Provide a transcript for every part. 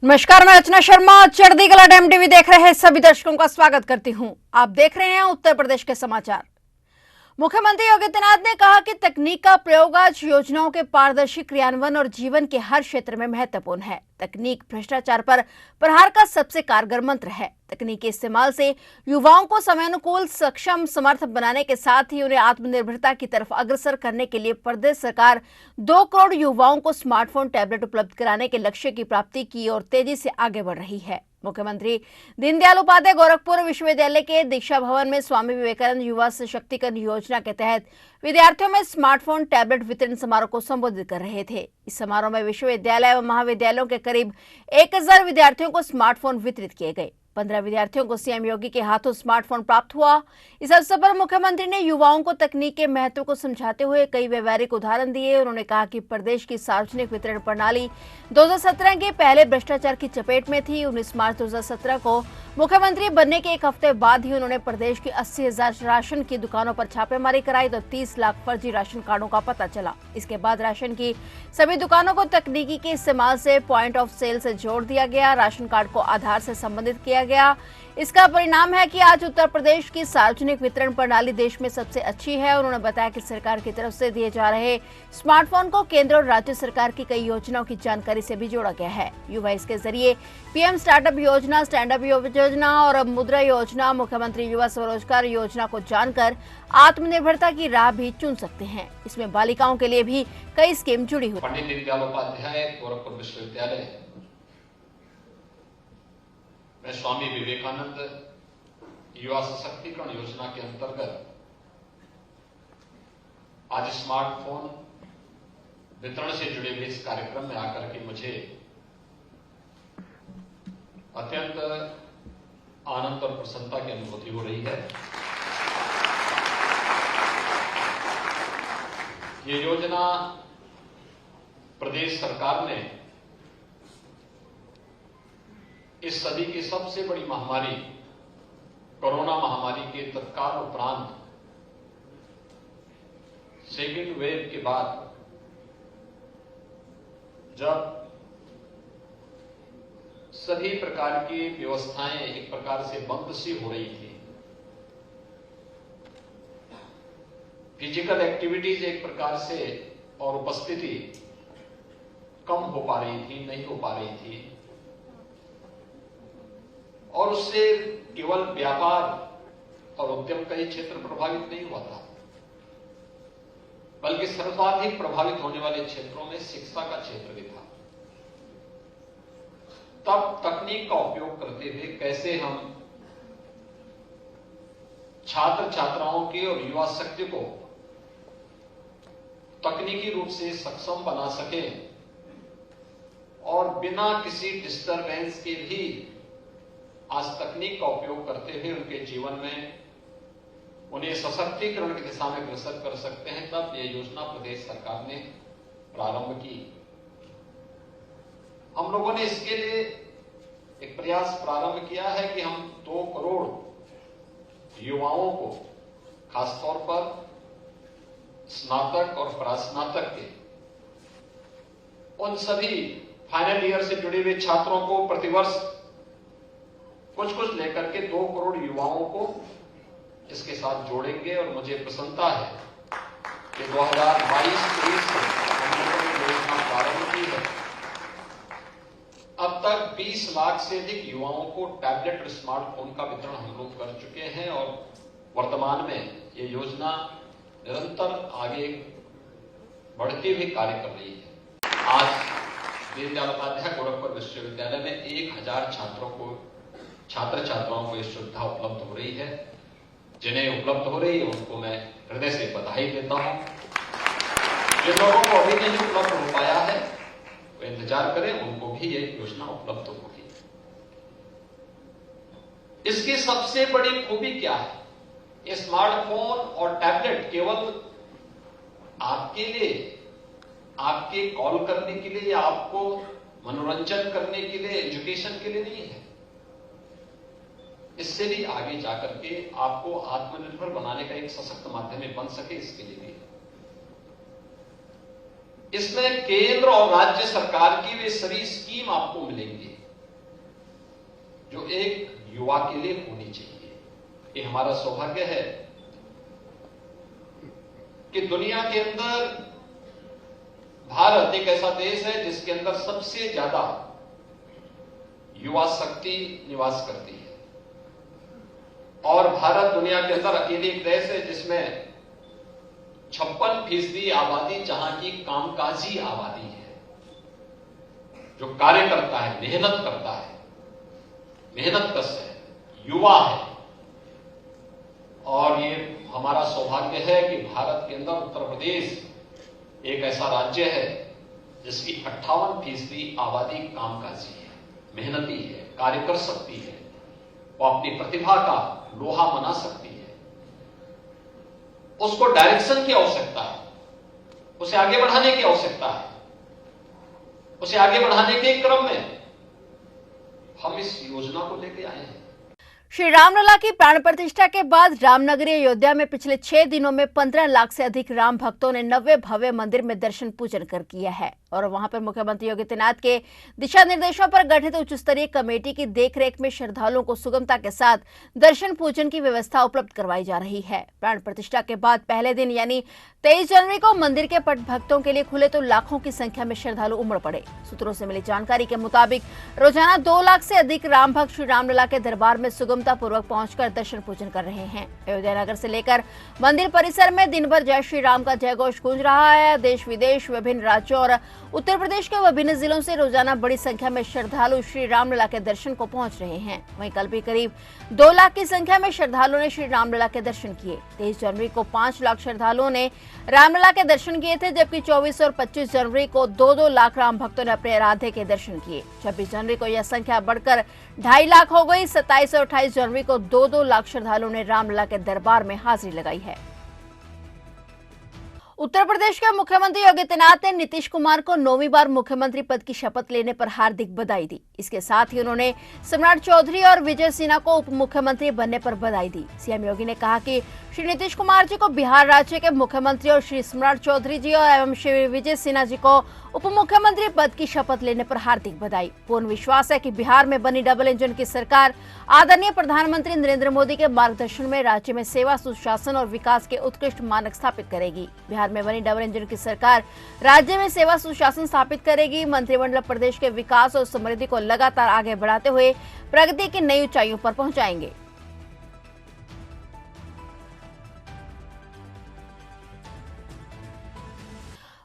नमस्कार, मैं रचना शर्मा। चढ़ती कला टाइम टीवी देख रहे सभी दर्शकों का स्वागत करती हूं। आप देख रहे हैं उत्तर प्रदेश के समाचार। मुख्यमंत्री योगी आदित्यनाथ ने कहा कि तकनीक का प्रयोग आज योजनाओं के पारदर्शी क्रियान्वयन और जीवन के हर क्षेत्र में महत्वपूर्ण है। तकनीक भ्रष्टाचार पर प्रहार का सबसे कारगर मंत्र है। तकनीक के इस्तेमाल से युवाओं को समयानुकूल, सक्षम, समर्थ बनाने के साथ ही उन्हें आत्मनिर्भरता की तरफ अग्रसर करने के लिए प्रदेश सरकार 2 करोड़ युवाओं को स्मार्टफोन, टैबलेट उपलब्ध कराने के लक्ष्य की प्राप्ति की ओर तेजी से आगे बढ़ रही है। मुख्यमंत्री दीनदयाल उपाध्याय गोरखपुर विश्वविद्यालय के दीक्षा भवन में स्वामी विवेकानंद युवा सशक्तिकरण योजना के तहत विद्यार्थियों में स्मार्टफोन, टैबलेट वितरण समारोह को संबोधित कर रहे थे। इस समारोह में विश्वविद्यालय एवं महाविद्यालयों के करीब 1000 विद्यार्थियों को स्मार्टफोन वितरित किए गए। 15 विद्यार्थियों को सीएम योगी के हाथों स्मार्टफोन प्राप्त हुआ। इस अवसर पर मुख्यमंत्री ने युवाओं को तकनीक के महत्व को समझाते हुए कई व्यवहारिक उदाहरण दिए। उन्होंने कहा कि प्रदेश की सार्वजनिक वितरण प्रणाली 2017 के पहले भ्रष्टाचार की चपेट में थी। 19 मार्च 2017 को मुख्यमंत्री बनने के एक हफ्ते बाद ही उन्होंने प्रदेश की 80,000 राशन की दुकानों पर छापेमारी कराई तो 30 लाख फर्जी राशन कार्डों का पता चला। इसके बाद राशन की सभी दुकानों को तकनीकी के इस्तेमाल से पॉइंट ऑफ सेल से जोड़ दिया गया। राशन कार्ड को आधार से संबंधित किया गया। इसका परिणाम है कि आज उत्तर प्रदेश की सार्वजनिक वितरण प्रणाली देश में सबसे अच्छी है। उन्होंने बताया कि सरकार की तरफ से दिए जा रहे स्मार्टफोन को केंद्र और राज्य सरकार की कई योजनाओं की जानकारी से भी जोड़ा गया है। युवा इसके जरिए पीएम स्टार्टअप योजना, स्टैंड अप योजना और मुद्रा योजना, मुख्यमंत्री युवा स्वरोजगार योजना को जानकर आत्मनिर्भरता की राह भी चुन सकते हैं। इसमें बालिकाओं के लिए भी कई स्कीम जुड़ी हुई। पंडित दीनदयाल उपाध्याय गोरखपुर विश्वविद्यालय में स्वामी विवेकानंद युवा सशक्तिकरण योजना के अंतर्गत आज स्मार्टफोन वितरण से जुड़े हुए इस कार्यक्रम में आकर के मुझे अत्यंत आनंद और प्रसन्नता की अनुभूति हो रही है। ये योजना प्रदेश सरकार ने इस सदी की सबसे बड़ी महामारी कोरोना महामारी के तत्काल उपरांत सेकेंड वेव के बाद जब सभी प्रकार की व्यवस्थाएं एक प्रकार से बंद सी हो रही थी, फिजिकल एक्टिविटीज एक प्रकार से और उपस्थिति कम हो पा रही थी, नहीं हो पा रही थी, और उससे केवल व्यापार और उद्यम का ही क्षेत्र प्रभावित नहीं हुआ था, बल्कि सर्वाधिक प्रभावित होने वाले क्षेत्रों में शिक्षा का क्षेत्र भी था। तब तकनीक का उपयोग करते हुए कैसे हम छात्र छात्राओं के और युवा शक्ति को तकनीकी रूप से सक्षम बना सके और बिना किसी डिस्टरबेंस के भी आज तकनीक का उपयोग करते हुए उनके जीवन में उन्हें सशक्तिकरण की दिशा में अग्रसर कर सकते हैं, तब यह योजना प्रदेश सरकार ने प्रारंभ की। हम लोगों ने इसके लिए एक प्रयास प्रारंभ किया है कि हम 2 करोड़ युवाओं को खासतौर पर स्नातक और परास्नातक के उन सभी फाइनल ईयर से जुड़े हुए छात्रों को प्रतिवर्ष कुछ लेकर के 2 करोड़ युवाओं को इसके साथ जोड़ेंगे। और मुझे प्रसन्नता है कि 2022-23 से हम लोगों ने योजना प्रारंभ की है। अब तक 20 लाख से अधिक युवाओं को टैबलेट और स्मार्टफोन का वितरण हम लोग कर चुके हैं और वर्तमान में ये योजना निरंतर आगे बढ़ती हुई कार्य कर रही है। आज दीनदयाल उपाध्याय गोरखपुर विश्वविद्यालय में 1000 छात्र छात्राओं को इस सुविधा उपलब्ध हो रही है। जिन्हें उपलब्ध हो रही है उनको मैं हृदय से बधाई देता हूं। जिन लोगों को अभी नहीं उपलब्ध हो पाया है वो इंतजार करें, उनको भी ये योजना उपलब्ध होगी। इसकी सबसे बड़ी खूबी क्या है? ये स्मार्टफोन और टैबलेट केवल आपके लिए, आपके कॉल करने के लिए या आपको मनोरंजन करने के लिए, एजुकेशन के लिए नहीं है। इससे भी आगे जाकर के आपको आत्मनिर्भर बनाने का एक सशक्त माध्यम बन सके, इसके लिए भी इसमें केंद्र और राज्य सरकार की वे सभी स्कीम आपको मिलेंगी। जो एक युवा के लिए होनी चाहिए। ये हमारा सौभाग्य है कि दुनिया के अंदर भारत एक ऐसा देश है जिसके अंदर सबसे ज्यादा युवा शक्ति निवास करती है, और भारत दुनिया के अंदर अकेले एक देश है जिसमें 56% आबादी जहां की कामकाजी आबादी है, जो कार्य करता है, मेहनत करता है, मेहनत कश है, युवा है। और ये हमारा सौभाग्य है कि भारत के अंदर उत्तर प्रदेश एक ऐसा राज्य है जिसकी 58% आबादी कामकाजी है, मेहनती है, कार्य कर सकती है, वो अपनी प्रतिभा का लोहा बना सकती है। उसको डायरेक्शन की आवश्यकता है, उसे आगे बढ़ाने की आवश्यकता है। उसे आगे बढ़ाने के क्रम में हम इस योजना को लेके आए हैं। श्री रामलला की प्राण प्रतिष्ठा के बाद रामनगरी अयोध्या में पिछले 6 दिनों में 15 लाख से अधिक राम भक्तों ने नव्य भव्य मंदिर में दर्शन पूजन कर किया है, और वहां पर मुख्यमंत्री योगी आदित्यनाथ के दिशा निर्देशों पर गठित उच्च स्तरीय कमेटी की देखरेख में श्रद्धालुओं को सुगमता के साथ दर्शन पूजन की व्यवस्था उपलब्ध करवाई जा रही है। प्राण प्रतिष्ठा के बाद पहले दिन यानी 23 जनवरी को मंदिर के पट भक्तों के लिए खुले तो लाखों की संख्या में श्रद्धालु उमड़ पड़े। सूत्रों से मिली जानकारी के मुताबिक रोजाना 2 लाख से अधिक राम भक्त श्री रामलला के दरबार में सुगमता पूर्वक पहुंचकर दर्शन पूजन कर रहे हैं। अयोध्या नगर से लेकर मंदिर परिसर में दिन भर जय श्री राम का जयघोष गूंज रहा है। देश विदेश, विभिन्न राज्यों और उत्तर प्रदेश के विभिन्न जिलों से रोजाना बड़ी संख्या में श्रद्धालु श्री रामलला के दर्शन को पहुंच रहे हैं। वहीं कल भी करीब 2 लाख की संख्या में श्रद्धालुओं ने श्री रामलला के दर्शन किए। 23 जनवरी को 5 लाख श्रद्धालुओं ने रामलला के दर्शन किए थे, जबकि 24 और 25 जनवरी को 2-2 लाख राम भक्तों ने अपने राधे के दर्शन किए। 26 जनवरी को यह संख्या बढ़कर 2.5 लाख हो गई। 27 और 28 जनवरी को 2-2 लाख श्रद्धालुओं ने रामलला के दरबार में हाजिरी लगाई है। उत्तर प्रदेश के मुख्यमंत्री योगी आदित्यनाथ ने नीतीश कुमार को 9वीं बार मुख्यमंत्री पद की शपथ लेने पर हार्दिक बधाई दी। इसके साथ ही उन्होंने सम्राट चौधरी और विजय सिन्हा को उप मुख्यमंत्री बनने पर बधाई दी। सीएम योगी ने कहा कि श्री नीतीश कुमार जी को बिहार राज्य के मुख्यमंत्री और श्री सम्राट चौधरी जी और एवं श्री विजय सिन्हा जी को उप मुख्यमंत्री पद की शपथ लेने पर हार्दिक बधाई। पूर्ण विश्वास है कि बिहार में बनी डबल इंजन की सरकार आदरणीय प्रधानमंत्री नरेंद्र मोदी के मार्गदर्शन में राज्य में सेवा, सुशासन और विकास के उत्कृष्ट मानक स्थापित करेगी। बिहार में बनी डबल इंजन की सरकार राज्य में सेवा, सुशासन स्थापित करेगी। मंत्रिमंडल प्रदेश के विकास और समृद्धि को लगातार आगे बढ़ाते हुए प्रगति की नई ऊंचाइयों पर पहुंचाएंगे।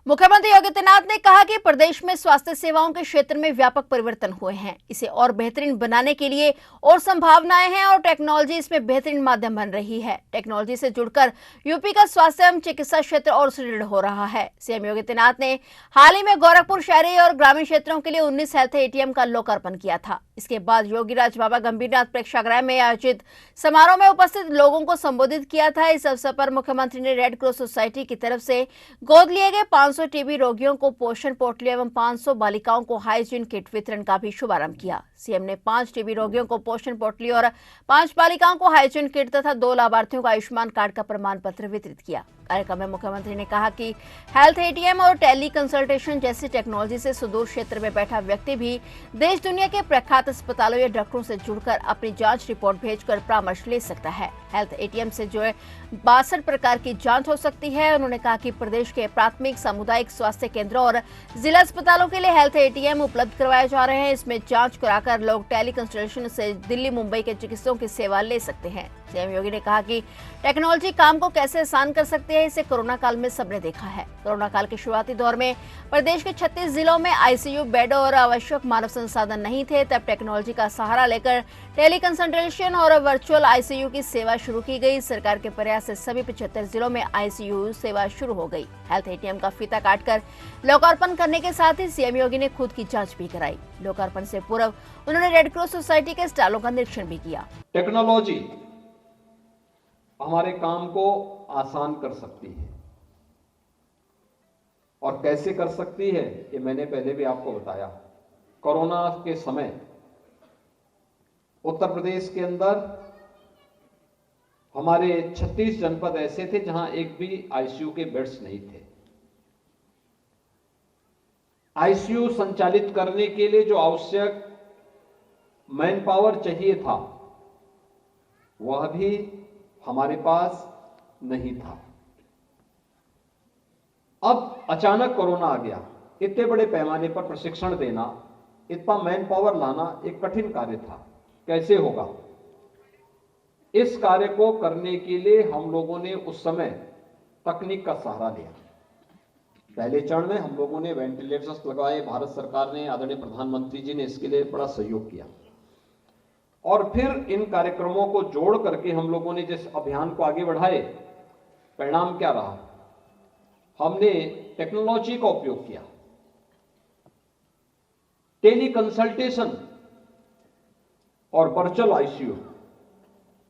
मुख्यमंत्री योगी आदित्यनाथ ने कहा कि प्रदेश में स्वास्थ्य सेवाओं के क्षेत्र में व्यापक परिवर्तन हुए हैं। इसे और बेहतरीन बनाने के लिए और संभावनाएं हैं और टेक्नोलॉजी इसमें बेहतरीन माध्यम बन रही है। टेक्नोलॉजी से जुड़कर यूपी का स्वास्थ्य एवं चिकित्सा क्षेत्र और सुदृढ़ हो रहा है। सीएम योगी आदित्यनाथ ने हाल ही में गोरखपुर शहरी और ग्रामीण क्षेत्रों के लिए 19 हेल्थ एटीएम का लोकार्पण किया था। इसके बाद योगीराज बाबा गंभीरनाथ प्रेक्षागृह में आयोजित समारोह में उपस्थित लोगों को संबोधित किया था। इस अवसर पर मुख्यमंत्री ने रेड क्रॉस सोसाइटी की तरफ से गोद लिए गए 500 टीबी रोगियों को पोषण पोटली एवं 500 बालिकाओं को हाइजीन किट वितरण का भी शुभारंभ किया। सीएम ने 5 टीबी रोगियों को पोषण पोटली और 5 बालिकाओं को हाइजीन किट तथा 2 लाभार्थियों को आयुष्मान कार्ड का प्रमाण पत्र वितरित किया। कार्यक्रम में मुख्यमंत्री ने कहा कि हेल्थ एटीएम और टेली कंसल्टेशन जैसी टेक्नोलॉजी से सुदूर क्षेत्र में बैठा व्यक्ति भी देश दुनिया के प्रख्यात अस्पतालों या डॉक्टरों से जुड़कर अपनी जांच रिपोर्ट भेजकर परामर्श ले सकता है। हेल्थ एटीएम से जो 62 प्रकार की जांच हो सकती है। उन्होंने कहा कि प्रदेश के प्राथमिक, सामुदायिक स्वास्थ्य केंद्रों और जिला अस्पतालों के लिए हेल्थ एटीएम उपलब्ध करवाए जा रहे हैं। इसमें जांच कराकर लोग टेली कंसल्टेशन से दिल्ली, मुंबई के चिकित्सकों की सेवा ले सकते हैं। सीएम योगी ने कहा कि टेक्नोलॉजी काम को कैसे आसान कर सकती है, इसे कोरोना काल में सबने देखा है। कोरोना काल के शुरुआती दौर में प्रदेश के 36 जिलों में आईसीयू बेड और आवश्यक मानव संसाधन नहीं थे। तब टेक्नोलॉजी का सहारा लेकर टेली कंसल्टेशन और वर्चुअल आईसीयू की सेवा शुरू की गई। सरकार के प्रयास से सभी 75 जिलों में आईसीयू सेवा शुरू हो गई। हेल्थ एटीएम का फीता काटकर लोकार्पण करने के साथ ही सीएम योगी ने खुद की जांच भी कराई। लोकार्पण से पूर्व उन्होंने रेड क्रॉस सोसाइटी के स्टॉलों का निरीक्षण भी किया। टेक्नोलॉजी हमारे काम को आसान कर सकती है, और कैसे कर सकती है ये मैंने पहले भी आपको बताया। कोरोना के समय उत्तर प्रदेश के अंदर हमारे 36 जनपद ऐसे थे जहां एक भी आईसीयू के बेड्स नहीं थे। आईसीयू संचालित करने के लिए जो आवश्यक मैन पावर चाहिए था वह भी हमारे पास नहीं था। अब अचानक कोरोना आ गया, इतने बड़े पैमाने पर प्रशिक्षण देना, इतना मैन पावर लाना एक कठिन कार्य था। कैसे होगा? इस कार्य को करने के लिए हम लोगों ने उस समय तकनीक का सहारा लिया। पहले चरण में हम लोगों ने वेंटिलेटर्स लगवाए, भारत सरकार ने, आदरणीय प्रधानमंत्री जी ने इसके लिए बड़ा सहयोग किया। और फिर इन कार्यक्रमों को जोड़ करके हम लोगों ने जिस अभियान को आगे बढ़ाए, परिणाम क्या रहा? हमने टेक्नोलॉजी का उपयोग किया, टेली कंसल्टेशन और वर्चुअल आईसीयू।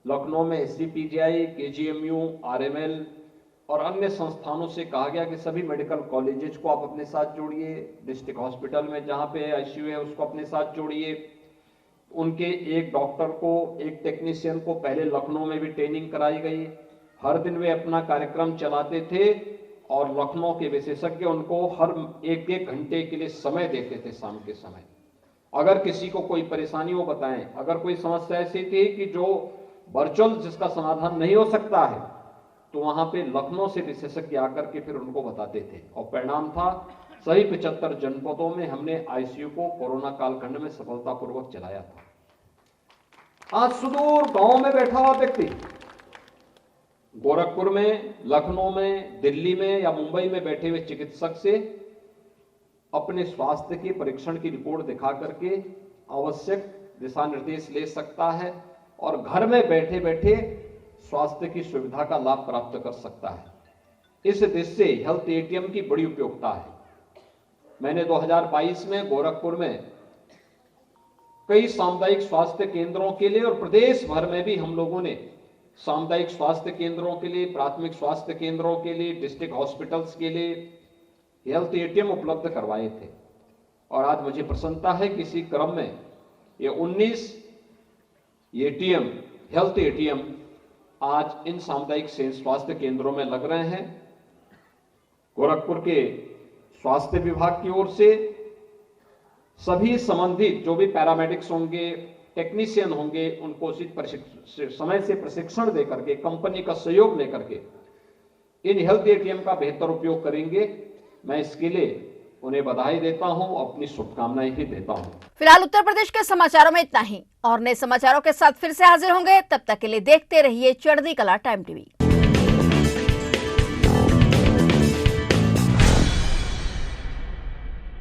लखनऊ में एसजीपीजीआई, केजीएमयू, आरएमएल और अन्य संस्थानों से कहा गया कि सभी मेडिकल कॉलेजेस को आप अपने साथ जोड़िए, डिस्ट्रिक्ट हॉस्पिटल में जहां पे आईसीयू है उसको अपने साथ जोड़िए। उनके एक डॉक्टर को, एक टेक्नीशियन को पहले लखनऊ में भी ट्रेनिंग कराई गई। हर दिन वे अपना कार्यक्रम चलाते थे और लखनऊ के विशेषज्ञ उनको हर एक एक घंटे के लिए समय देते थे शाम के समय। अगर किसी को कोई परेशानी हो बताएं, अगर कोई समस्या ऐसी थी कि जो वर्चुअल जिसका समाधान नहीं हो सकता है, तो वहां पे लखनऊ से विशेषज्ञ आकर के फिर उनको बताते थे। और परिणाम था सही 75 जनपदों में हमने आईसीयू को कोरोना कालखंड में सफलतापूर्वक चलाया था। आज सुदूर गांव में बैठा हुआ व्यक्ति गोरखपुर में, लखनऊ में, दिल्ली में या मुंबई में बैठे हुए चिकित्सक से अपने स्वास्थ्य के परीक्षण की रिपोर्ट दिखा करके आवश्यक दिशा निर्देश ले सकता है और घर में बैठे बैठे स्वास्थ्य की सुविधा का लाभ प्राप्त कर सकता है। इस दृष्टि से हेल्थ एटीएम की बड़ी उपयोगिता है। मैंने 2022 में गोरखपुर में कई सामुदायिक स्वास्थ्य केंद्रों के लिए और प्रदेश भर में भी हम लोगों ने सामुदायिक स्वास्थ्य केंद्रों के लिए, प्राथमिक स्वास्थ्य केंद्रों के लिए, डिस्ट्रिक्ट हॉस्पिटल्स के लिए हेल्थ एटीएम उपलब्ध करवाए थे। और आज मुझे प्रसन्नता है कि इसी क्रम में ये 19 एटीएम, हेल्थ एटीएम आज इन सामुदायिक स्वास्थ्य केंद्रों में लग रहे हैं। गोरखपुर के स्वास्थ्य विभाग की ओर से सभी संबंधित जो भी पैरामेडिक्स होंगे, टेक्नीशियन होंगे, उनको उचित समय से प्रशिक्षण देकर के, कंपनी का सहयोग लेकर के इन हेल्थ एटीएम का बेहतर उपयोग करेंगे। मैं इसके लिए उन्हें बधाई देता हूं, अपनी शुभकामनाएं भी देता हूं। फिलहाल उत्तर प्रदेश के समाचारों में इतना ही, और नए समाचारों के साथ फिर से हाजिर होंगे। तब तक के लिए देखते रहिए चढ़ती कला टाइम टीवी।